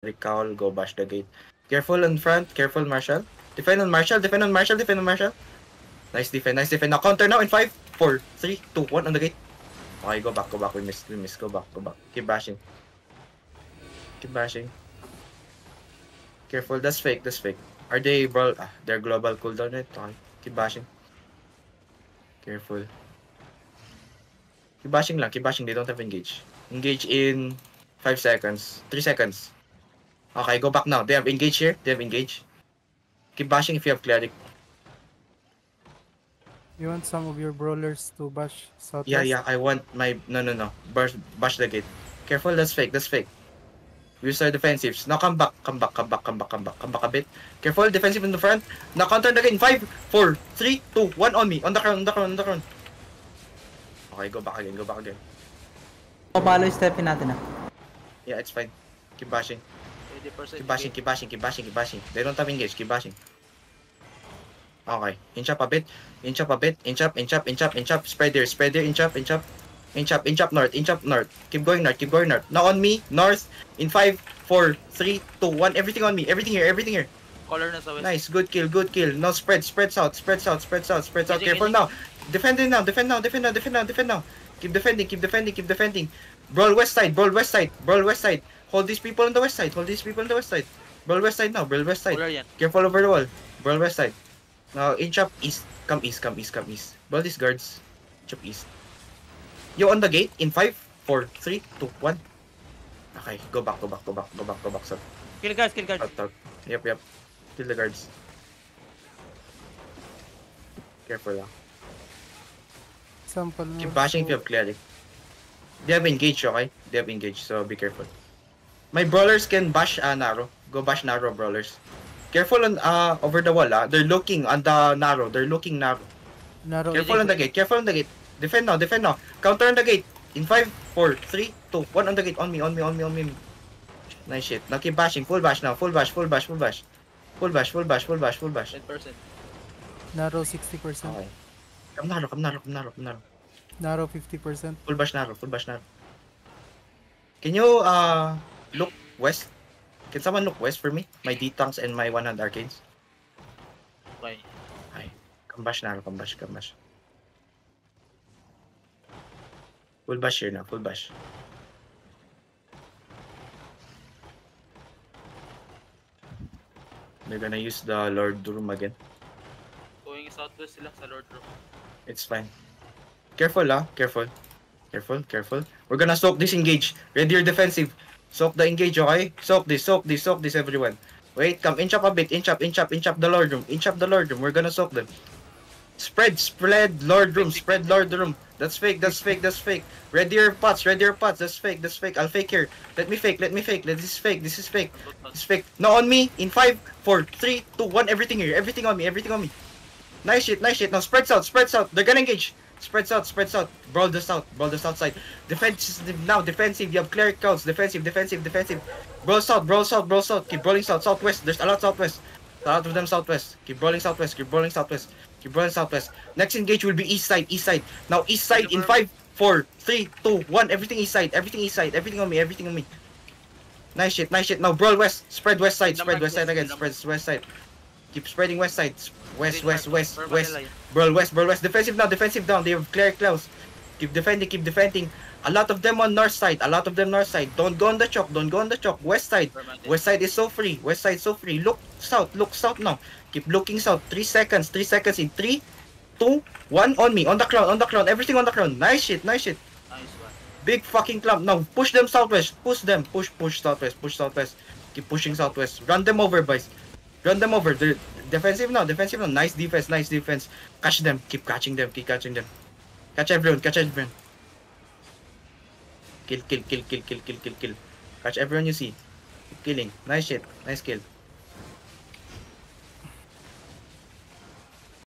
Recall, go bash the gate. Careful in front, careful Marshall. Defend on Marshall, defend on Marshall, defend on Marshall. Nice defend, nice defend. Now counter now in 5, 4, 3, 2, 1 on the gate. Okay, go back, we miss, go back. Keep bashing. Keep bashing. Careful, that's fake. Are they brawl? They're global cooldown it. Okay, keep bashing. Careful. Keep bashing lang, they don't have engage. Engage in 5 seconds, 3 seconds. Okay, go back now. They have engage here, Keep bashing if you have cleric. You want some of your brawlers to bash southwest? Yeah, I want my... No. Bash the gate. Careful, that's fake. Use our defensives. Now come back a bit. Careful, defensive in the front. Now counter the gate in 5, 4, 3, 2, 1 on me. On the crown. Okay, go back again. Palo yung step natin Yeah, it's fine. Keep bashing. 80% Keep bashing. They don't have engage, keep bashing. Okay, inch up a bit. Inch up. Spread there, inch up north. Keep going north. Now on me, north, in 5, 4, 3, 2, 1. Everything on me, everything here. Color na sa west. Nice, good kill. Now spread south. Careful now. Defend now. Keep defending. Brawl west side. Hold these people on the west side. Brawl west side now. Careful over the wall. Brawl west side. Now inch up east. Come east. Brawl these guards. Inch up east. You on the gate in 5, 4, 3, 2, 1. Okay, go back. So. Kill guards. Out. Yep. Kill the guards. Careful lang. Sample Keep bashing if you have cleric. They have engaged, okay? So be careful. My brawlers can bash narrow. Go bash narrow, brawlers. Careful on over the wall, They're looking on the narrow. Narrow. Careful on the gate. Defend now. Counter on the gate. In 5, 4, 3, 2, 1 on the gate. On me. Nice shit. Now keep bashing. Full bash now. Full bash. Full bash. 10%. Narrow 60%. Okay. Come narrow. Narrow 50%. Full bash narrow. Can you look west? Can someone look west for me? My D-Tanks and my 100 Arcanes. Okay. Come bash narrow. Full bash here now. They're gonna use the Lord Room again. Going southwest sila sa Lord Room. It's fine. Careful. We're gonna soak this engage. Ready your defensive. Soak the engage, okay? Soak this, everyone. Wait, come inch up a bit. Inch up the Lord Room. We're gonna soak them. Spread Lord Room. That's fake. Ready your pots. That's fake. I'll fake here. Let me fake. This is fake. Now on me in 5, 4, 3, 2, 1. Everything on me. Nice shit. Now spread south. They're gonna engage. Spread south. Brawl the south side. Defensive. You have cleric counts. Defensive. Brawl south. Keep brawling southwest. There's a lot southwest. A lot of them southwest. Keep brawling southwest. Next engage will be east side. Now east side in 5, 4, 3, 2, 1. Everything east side. Everything on me. Nice shit. Now brawl west. Spread west side again. Spread west side. Keep spreading west side. West. Brawl west. Defensive down. They have cleric clouds. Keep defending. A lot of them on north side. Don't go on the chalk. West side is so free. Look south now. Keep looking south. 3 seconds in 3, 2, 1. On me. On the crown. Everything on the crown. Nice shit. Nice one. Big fucking clump. Now push them southwest. Push southwest. Keep pushing southwest. Run them over, boys. They're defensive now. Nice defense. Catch them. Keep catching them. Catch everyone. Kill. Catch everyone you see. Keep killing. Nice shit. Nice kill.